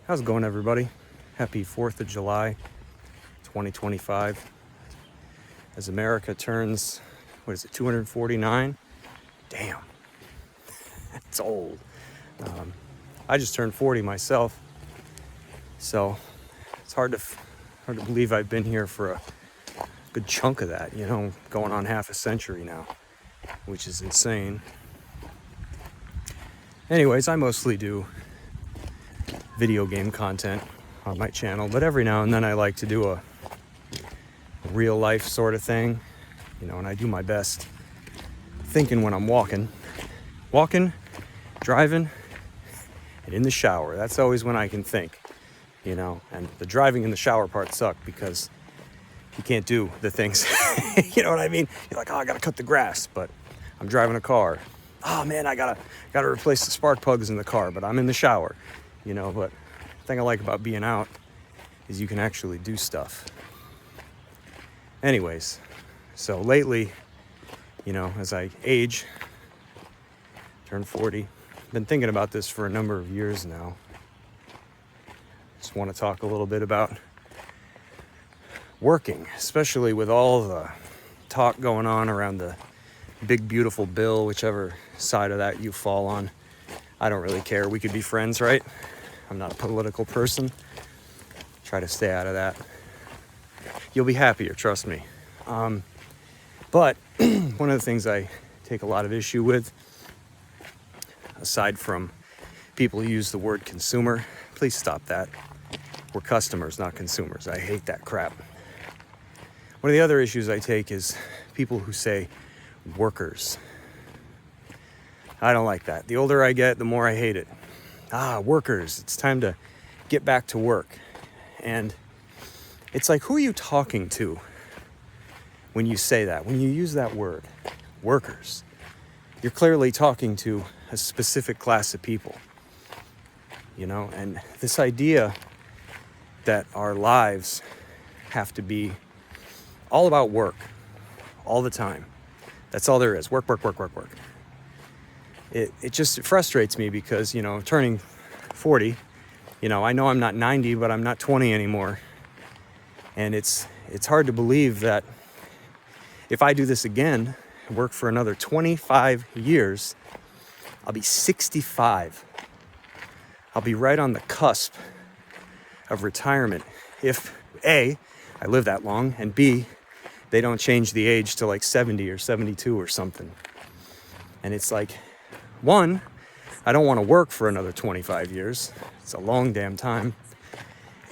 How's it going, everybody? Happy 4th of July, 2025. As America turns, 249? Damn, it's old. I just turned 40 myself, so it's hard to believe I've been here for a good chunk of that, going on half a century now, which is insane. Anyways, I mostly do video game content on my channel, but every now and then I like to do a real life sort of thing, and I do my best thinking when I'm walking, driving, and in the shower. That's always when I can think, and the driving and the shower part suck because you can't do the things, you know what I mean? You're like, oh, I gotta cut the grass, but I'm driving a car. Oh man, I gotta replace the spark plugs in the car, but I'm in the shower, but the thing I like about being out is you can actually do stuff. Anyways, so lately, as I age, turn 40, been thinking about this for a number of years now. Just want to talk a little bit about working, especially with all the talk going on around the big beautiful bill, whichever side of that you fall on. I don't really care. We could be friends, right? I'm not a political person. Try to stay out of that. You'll be happier, trust me. But one of the things I take a lot of issue with, aside from people who use the word consumer, please stop that. We're customers, not consumers. I hate that crap. One of the other issues I take is people who say workers. I don't like that. The older I get, the more I hate it. Workers. It's time to get back to work. And it's like, who are you talking to when you say that? When you use that word, workers, you're clearly talking to a specific class of people, and this idea that our lives have to be all about work all the time. That's all there is. Work. It just frustrates me because, turning 40, I know I'm not 90, but I'm not 20 anymore. And it's hard to believe that if I do this again, work for another 25 years, I'll be 65. I'll be right on the cusp of retirement if A, I live that long, and B, they don't change the age to like 70 or 72 or something. And it's like, one, I don't want to work for another 25 years. It's a long damn time.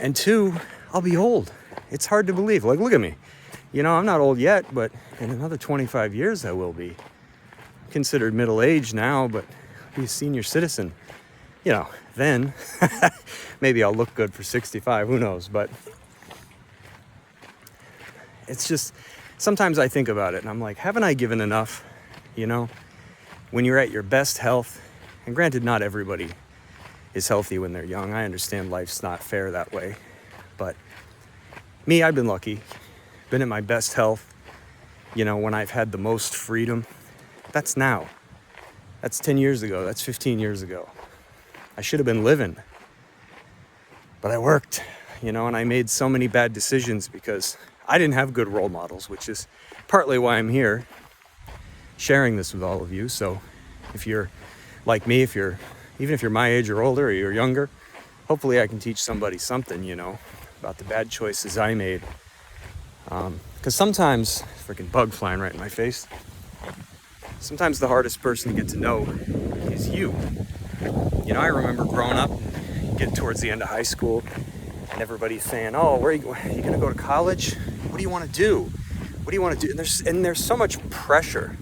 And two, I'll be old. It's hard to believe. Like, look at me. I'm not old yet, but in another 25 years I will be. Considered middle-aged now, but be a senior citizen. Then maybe I'll look good for 65, who knows? But it's just, sometimes I think about it and I'm like, haven't I given enough? When you're at your best health, and granted, not everybody is healthy when they're young. I understand life's not fair that way. But me, I've been lucky. Been at my best health, when I've had the most freedom. That's now. That's 10 years ago. That's 15 years ago. I should have been living. But I worked, and I made so many bad decisions because I didn't have good role models, which is partly why I'm here sharing this with all of you. So if you're like me, even if you're my age or older or you're younger, hopefully I can teach somebody something, about the bad choices I made. Because sometimes, freaking bug flying right in my face, sometimes the hardest person to get to know is you. I remember growing up, getting towards the end of high school, and everybody saying, oh, are you going to go to college? What do you want to do? What do you want to do? And there's so much pressure,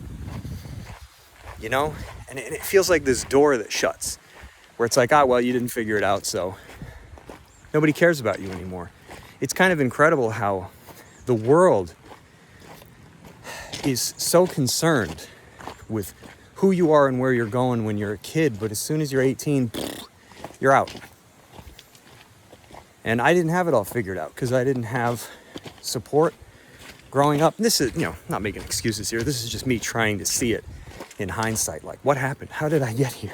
and it feels like this door that shuts, where it's like, well, you didn't figure it out, so nobody cares about you anymore. It's kind of incredible how the world is so concerned with who you are and where you're going when you're a kid, but as soon as you're 18, you're out. And I didn't have it all figured out because I didn't have support growing up. This is, not making excuses here. This is just me trying to see it in hindsight. Like, what happened? How did I get here?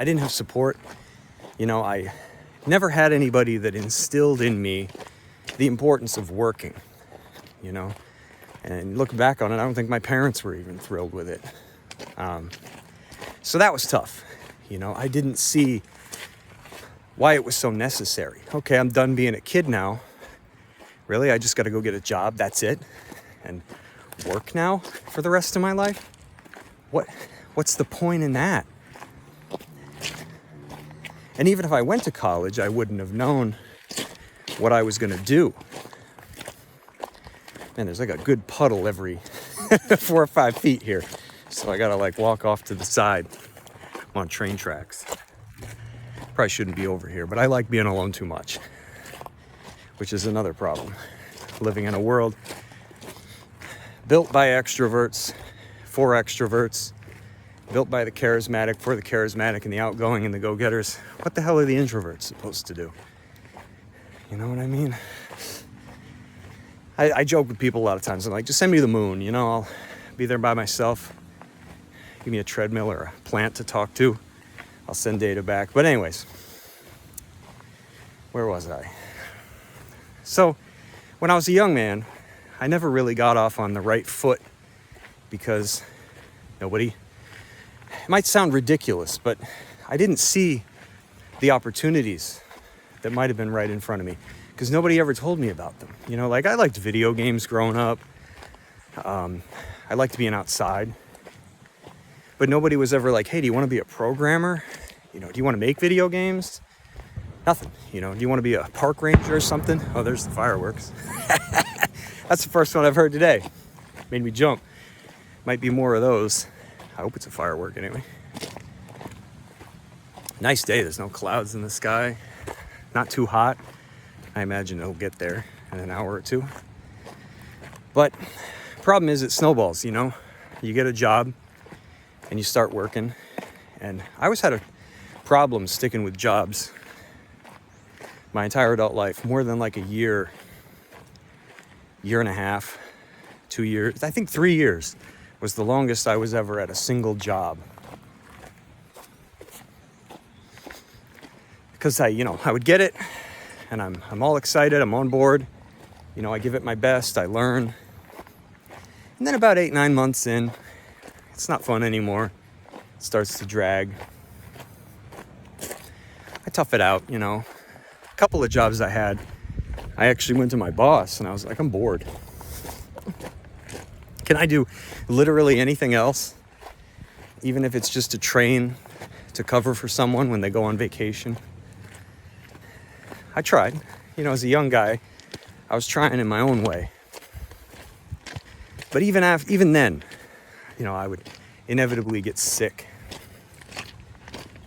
I didn't have support. I never had anybody that instilled in me the importance of working, And looking back on it, I don't think my parents were even thrilled with it. So that was tough. I didn't see why it was so necessary. Okay, I'm done being a kid now. Really? I just got to go get a job. That's it? And work now for the rest of my life? What's the point in that? And even if I went to college, I wouldn't have known what I was going to do. Man, there's like a good puddle every 4 or 5 feet here. So I got to walk off to the side. I'm on train tracks. Probably shouldn't be over here, but I like being alone too much, which is another problem. Living in a world built by extroverts, for extroverts, built by the charismatic, for the charismatic and the outgoing and the go-getters. What the hell are the introverts supposed to do? You know what I mean? I joke with people a lot of times. I'm like, just send me to the moon, I'll be there by myself. Give me a treadmill or a plant to talk to. I'll send data back. But anyways, where was I? So when I was a young man, I never really got off on the right foot because it might sound ridiculous, but I didn't see the opportunities that might have been right in front of me because nobody ever told me about them. I liked video games growing up. I liked being outside. But nobody was ever like, hey, do you want to be a programmer? Do you want to make video games? Nothing. Do you want to be a park ranger or something? Oh, there's the fireworks. That's the first one I've heard today. Made me jump. Might be more of those. I hope it's a firework anyway. Nice day. There's no clouds in the sky. Not too hot. I imagine it'll get there in an hour or two. But problem is it snowballs, You get a job and you start working. And I always had a problem sticking with jobs my entire adult life. More than a year and a half, 2 years. I think 3 years was the longest I was ever at a single job. Because I would get it and I'm all excited, I'm on board. I give it my best, I learn. And then about 8-9 months in, it's not fun anymore. It starts to drag. I tough it out, A couple of jobs I had, I actually went to my boss and I was like, I'm bored. Can I do literally anything else? Even if it's just to train to cover for someone when they go on vacation? I tried. As a young guy, I was trying in my own way. But even then, I would inevitably get sick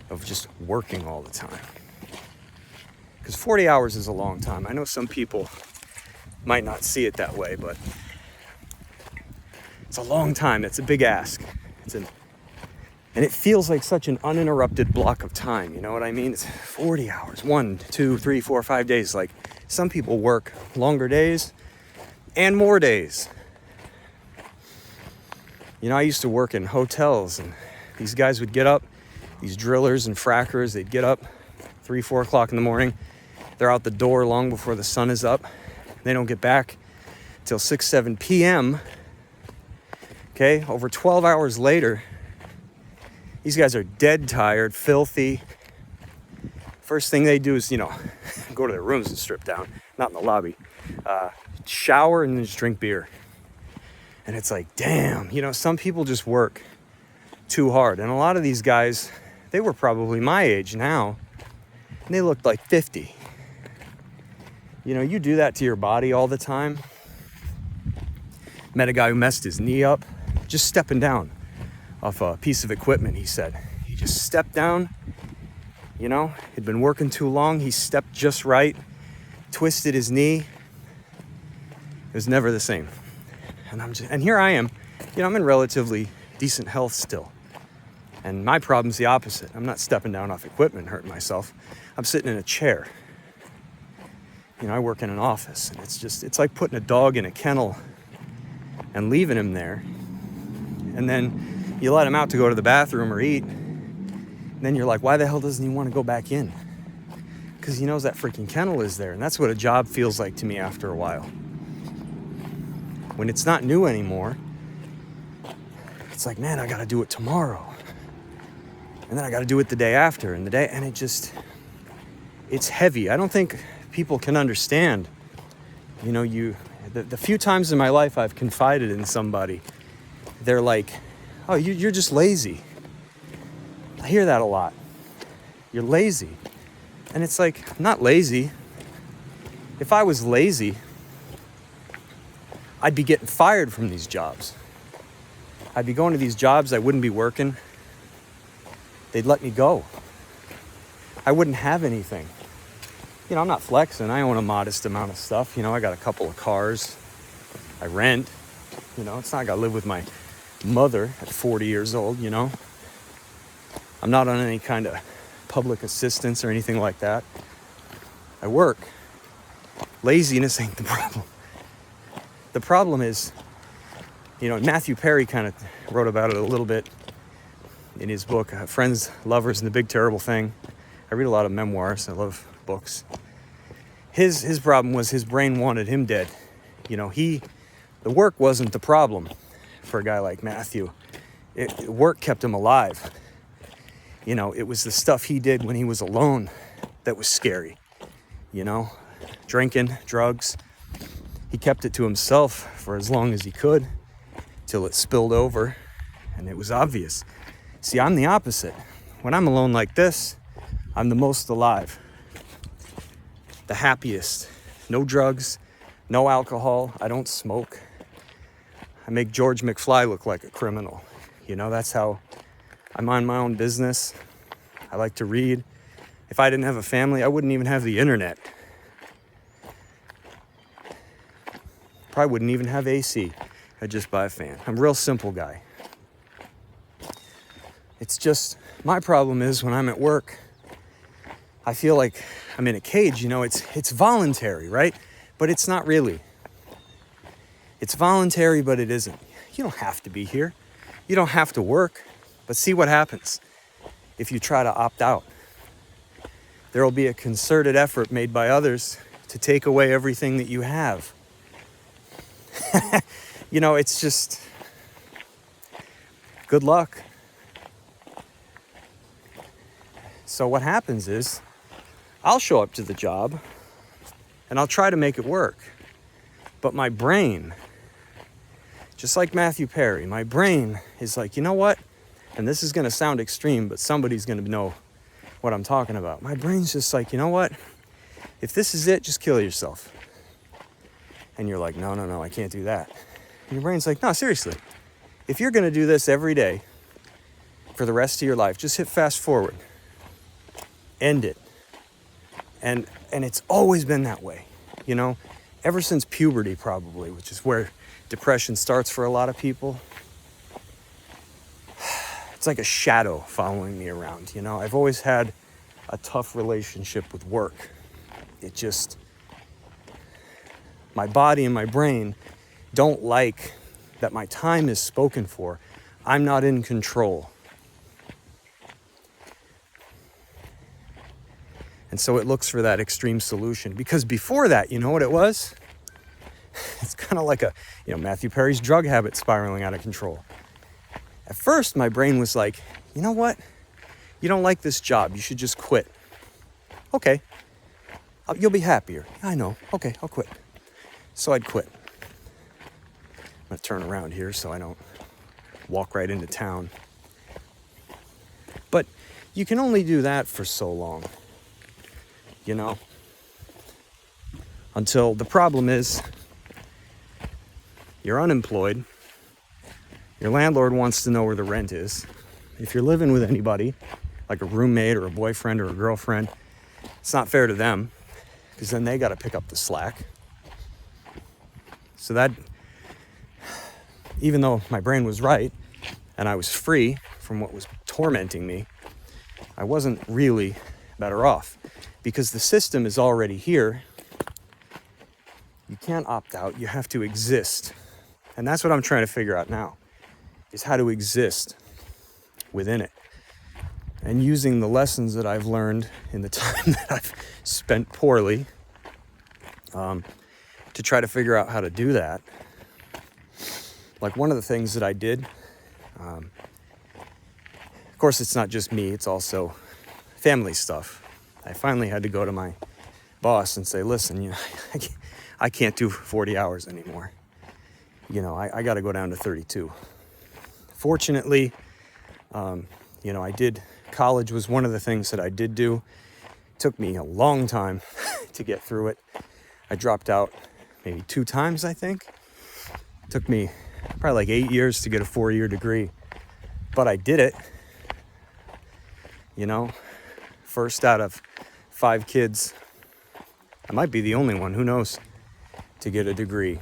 of just working all the time. Because 40 hours is a long time. I know some people might not see it that way, but it's a long time. It's a big ask. And it feels like such an uninterrupted block of time. You know what I mean? It's 40 hours, 1, 2, 3, 4, 5 days. Some people work longer days and more days. I used to work in hotels and these guys would get up, these drillers and frackers, they'd get up 3, 4 o'clock in the morning. They're out the door long before the sun is up. They don't get back till 6, 7 p.m. Okay, over 12 hours later, these guys are dead tired, filthy. First thing they do is, go to their rooms and strip down, not in the lobby. Shower and then just drink beer. And it's like, damn, some people just work too hard. And a lot of these guys, they were probably my age now, and they looked like 50. You do that to your body all the time. Met a guy who messed his knee up, just stepping down off a piece of equipment, he said. He just stepped down, he'd been working too long. He stepped just right, twisted his knee. It was never the same. And here I am, I'm in relatively decent health still. And my problem's the opposite. I'm not stepping down off equipment and hurting myself. I'm sitting in a chair. I work in an office, and it's like putting a dog in a kennel and leaving him there. And then you let him out to go to the bathroom or eat. And And then you're like, why the hell doesn't he want to go back in? Because he knows that freaking kennel is there. And that's what a job feels like to me after a while. When it's not new anymore, it's like, man, I got to do it tomorrow. And then I got to do it the day after and it's heavy. I don't think people can understand. You know, the few times in my life I've confided in somebody, they're like, oh, you're just lazy. I hear that a lot. You're lazy. And it's like, I'm not lazy. If I was lazy, I'd be getting fired from these jobs. I'd be going to these jobs, I wouldn't be working. They'd let me go. I wouldn't have anything. You know, I'm not flexing. I own a modest amount of stuff. You know, I got a couple of cars. I rent. You know, it's not like I live with my mother at 40 years old, you know. I'm not on any kind of public assistance or anything like that. I work. Laziness ain't the problem. The problem is, you know, Matthew Perry kind of wrote about it a little bit in his book, Friends, Lovers, and the Big Terrible Thing. I read a lot of memoirs. I love books. His problem was his brain wanted him dead. You know, the work wasn't the problem for a guy like Matthew. Work kept him alive. You know, it was the stuff he did when he was alone that was scary. You know, drinking, drugs. He kept it to himself for as long as he could till it spilled over and it was obvious. See, I'm the opposite. When I'm alone like this, I'm the most alive, the happiest. No drugs, no alcohol. I don't smoke. I make George McFly look like a criminal. You know, that's how I mind my own business. I like to read. If I didn't have a family, I wouldn't even have the internet. Probably wouldn't even have AC. I'd just buy a fan. I'm a real simple guy. It's just, my problem is when I'm at work, I feel like I'm in a cage. You know, it's voluntary, right? But it's not really. It's voluntary, but it isn't. You don't have to be here. You don't have to work. But see what happens if you try to opt out. There will be a concerted effort made by others to take away everything that you have. You know, it's just, good luck. So what happens is, I'll show up to the job and I'll try to make it work. But my brain, just like Matthew Perry, my brain is like, you know what? And this is going to sound extreme, but somebody's going to know what I'm talking about. My brain's just like, you know what? If this is it, just kill yourself. And you're like, no, I can't do that. And your brain's like, no, seriously. If you're going to do this every day for the rest of your life, just hit fast forward. End it. And it's always been that way, you know, ever since puberty probably, which is where depression starts for a lot of people. It's like a shadow following me around, you know. I've always had a tough relationship with work. It just, my body and my brain don't like that my time is spoken for. I'm not in control. And so it looks for that extreme solution. Because before that, you know what it was? It's kind of like Matthew Perry's drug habit spiraling out of control. At first, my brain was like, you know what? You don't like this job. You should just quit. Okay. You'll be happier. I know. Okay, I'll quit. So I'd quit. I'm going to turn around here so I don't walk right into town. But you can only do that for so long. You know, until the problem is you're unemployed, your landlord wants to know where the rent is. If you're living with anybody, like a roommate or a boyfriend or a girlfriend, it's not fair to them because then they got to pick up the slack. So that, even though my brain was right and I was free from what was tormenting me, I wasn't really better off. Because the system is already here. You can't opt out. You have to exist. And that's what I'm trying to figure out now, is how to exist within it. and using the lessons that I've learned in the time that I've spent poorly to try to figure out how to do that. Like one of the things that I did, of course it's not just me, it's also family stuff. I finally had to go to my boss and say, listen, you know, I can't do 40 hours anymore. You know, I got to go down to 32. Fortunately, you know, college was one of the things that I did do. It took me a long time to get through it. I dropped out maybe 2 times, I think. It took me probably like 8 years to get a 4-year degree, but I did it. You know, first out of 5 kids, I might be the only one, who knows, to get a degree.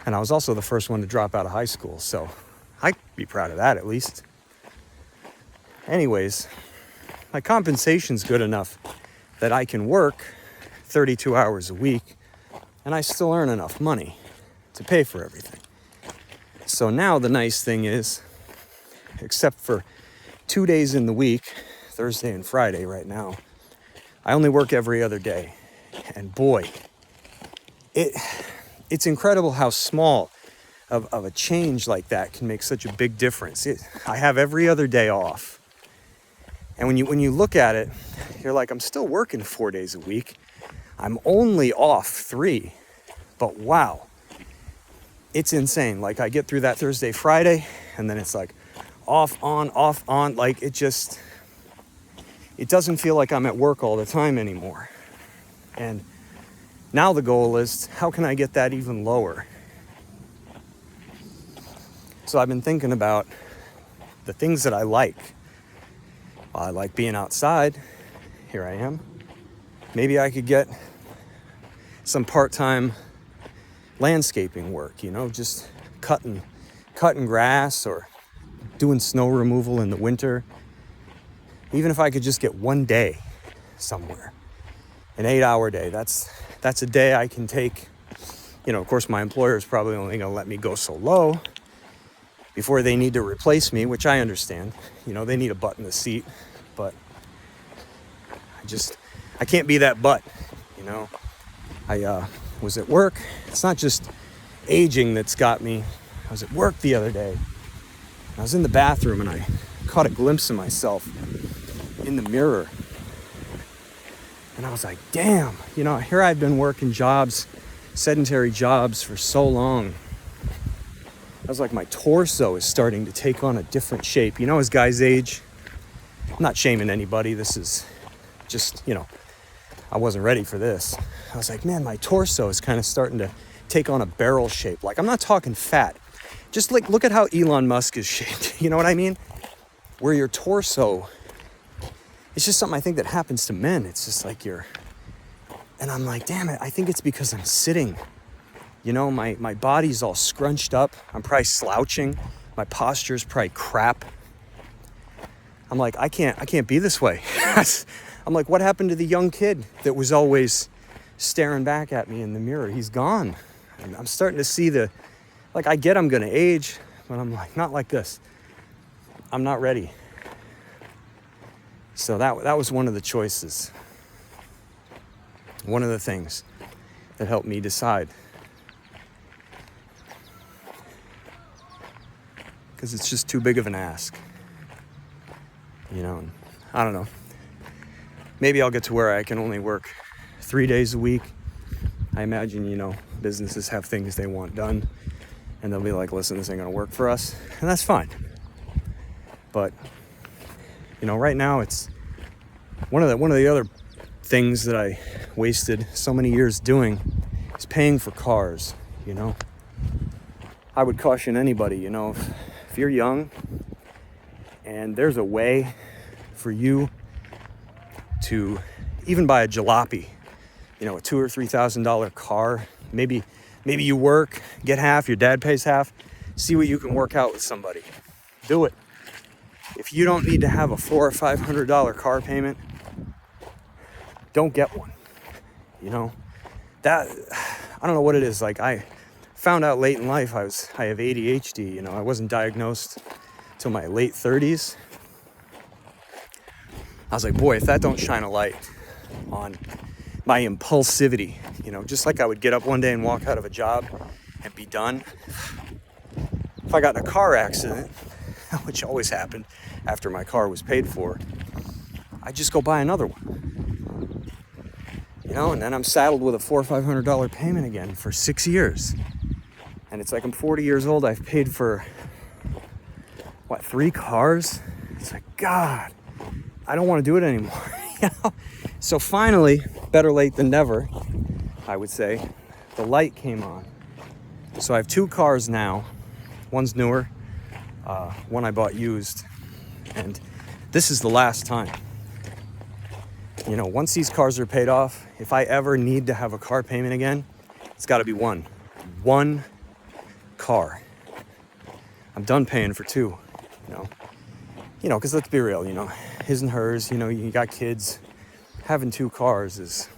And I was also the first one to drop out of high school, so I'd be proud of that at least. Anyways, my compensation's good enough that I can work 32 hours a week and I still earn enough money to pay for everything. So now the nice thing is, except for 2 days in the week, Thursday and Friday right now, I only work every other day. And boy, it's incredible how small of a change like that can make such a big difference. I have every other day off. And when you look at it, you're like, I'm still working 4 days a week. I'm only off 3. But wow, it's insane. Like I get through that Thursday, Friday, and then it's like off, on. Like it doesn't feel like I'm at work all the time anymore. And now the goal is, how can I get that even lower? So I've been thinking about the things that I like. I like being outside. Here I am. Maybe I could get some part-time landscaping work, you know, just cutting grass or doing snow removal in the winter. Even if I could just get 1 day somewhere, an 8-hour day, that's a day I can take. You know, of course, my employer is probably only going to let me go so low before they need to replace me, which I understand. You know, they need a butt in the seat, but I can't be that butt, you know. I was at work. It's not just aging that's got me. I was at work the other day. I was in the bathroom and I caught a glimpse of myself in the mirror. And I was like, damn, you know, here I've been working sedentary jobs for so long. I was like, my torso is starting to take on a different shape. You know, as guys age, I'm not shaming anybody. This is just, you know, I wasn't ready for this. I was like, man, my torso is kind of starting to take on a barrel shape. Like, I'm not talking fat. Just like, look at how Elon Musk is shaped. You know what I mean? Where your torso, it's just something I think that happens to men. It's just like and I'm like, damn it, I think it's because I'm sitting. You know, my body's all scrunched up. I'm probably slouching. My posture's probably crap. I'm like, I can't be this way. I'm like, what happened to the young kid that was always staring back at me in the mirror? He's gone. And I'm starting to see I get I'm gonna age, but I'm like, not like this. I'm not ready. So that was one of the choices. One of the things that helped me decide. Because it's just too big of an ask. You know, and I don't know. Maybe I'll get to where I can only work 3 days a week. I imagine, you know, businesses have things they want done. And they'll be like, listen, this ain't gonna work for us. And that's fine. But, you know, right now it's one of the other things that I wasted so many years doing is paying for cars, you know. I would caution anybody, you know, if you're young and there's a way for you to even buy a jalopy, you know, a $2,000 or $3,000 car, maybe you work, get half, your dad pays half, see what you can work out with somebody. Do it. If you don't need to have a $400 or $500 car payment, don't get one. You know, that, I don't know what it is. Like, I found out late in life I have ADHD. You know, I wasn't diagnosed till my late 30s. I was like, boy, if that don't shine a light on my impulsivity, you know, just like I would get up one day and walk out of a job and be done. If I got in a car accident, which always happened after my car was paid for, I'd just go buy another one. You know, and then I'm saddled with a $400 or $500 payment again for 6 years. And it's like I'm 40 years old. I've paid for, 3 cars? It's like, God, I don't want to do it anymore. You know? So finally, better late than never, I would say, the light came on. So I have 2 cars now. One's newer, one I bought used. And this is the last time. You know, once these cars are paid off, if I ever need to have a car payment again, it's got to be one car. I'm done paying for 2, you know, because let's be real, you know, his and hers, you know, you got kids. Having 2 cars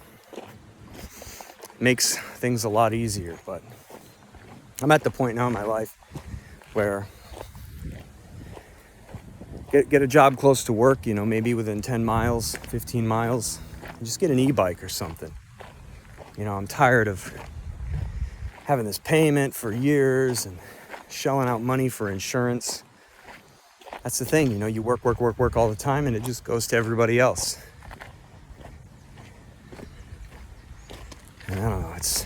makes things a lot easier, but I'm at the point now in my life where get a job close to work, you know, maybe within 10 miles, 15 miles, and just get an e-bike or something. You know, I'm tired of having this payment for years and shelling out money for insurance. That's the thing, you know, you work all the time and it just goes to everybody else. And I don't know, it's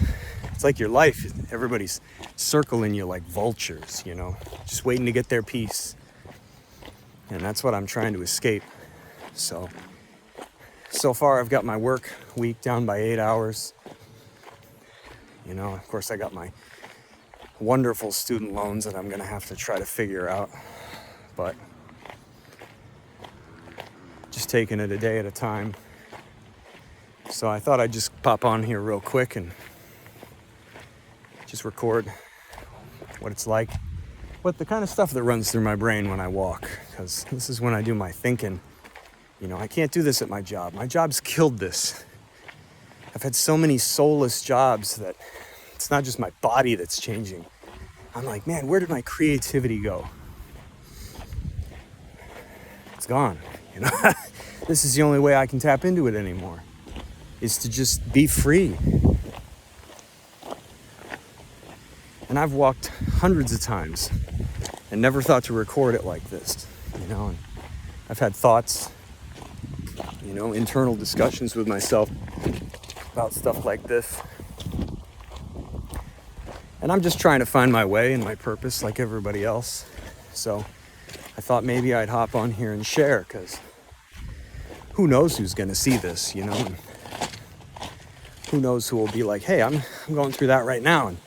like your life. Everybody's circling you like vultures, you know, just waiting to get their piece. And that's what I'm trying to escape. So far I've got my work week down by 8 hours. You know, of course I got my wonderful student loans that I'm gonna have to try to figure out. But just taking it a day at a time. So I thought I'd just pop on here real quick and just record what it's like, what the kind of stuff that runs through my brain when I walk, because this is when I do my thinking. You know, I can't do this at my job. My job's killed this. I've had so many soulless jobs that it's not just my body that's changing. I'm like, man, where did my creativity go? It's gone, you know? This is the only way I can tap into it anymore, is to just be free. And I've walked hundreds of times and never thought to record it like this, you know? And I've had thoughts, you know, internal discussions with myself about stuff like this. And I'm just trying to find my way and my purpose like everybody else. So I thought maybe I'd hop on here and share, because who knows who's going to see this, you know? And who knows who will be like, hey, I'm going through that right now. And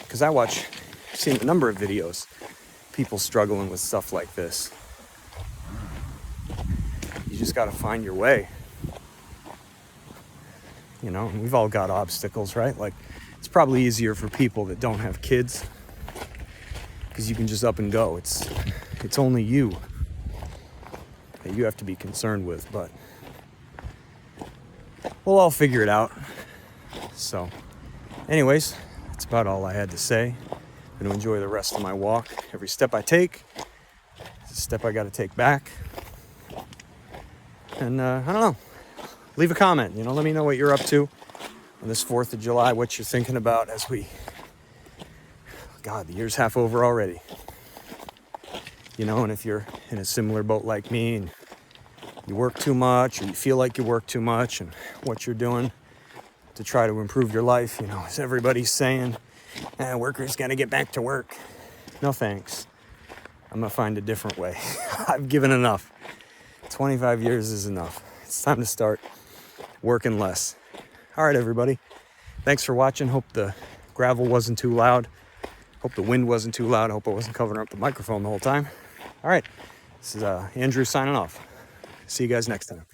because I've seen a number of videos, people struggling with stuff like this. You just got to find your way. You know, and we've all got obstacles, right? Like, it's probably easier for people that don't have kids, because you can just up and go. It's only you that you have to be concerned with, but we'll all figure it out. So anyways, that's about all I had to say. I'm going to enjoy the rest of my walk. Every step I take is a step I got to take back. And I don't know, leave a comment, you know, let me know what you're up to on this 4th of July, what you're thinking about as God, the year's half over already. You know, and if you're in a similar boat like me and you work too much, or you feel like you work too much, and what you're doing to try to improve your life, you know, as everybody's saying, workers gotta get back to work. No thanks. I'm gonna find a different way. I've given enough. 25 years is enough. It's time to start working less. All right, everybody. Thanks for watching. Hope the gravel wasn't too loud. Hope the wind wasn't too loud. Hope I wasn't covering up the microphone the whole time. All right. This is Andrew signing off. See you guys next time.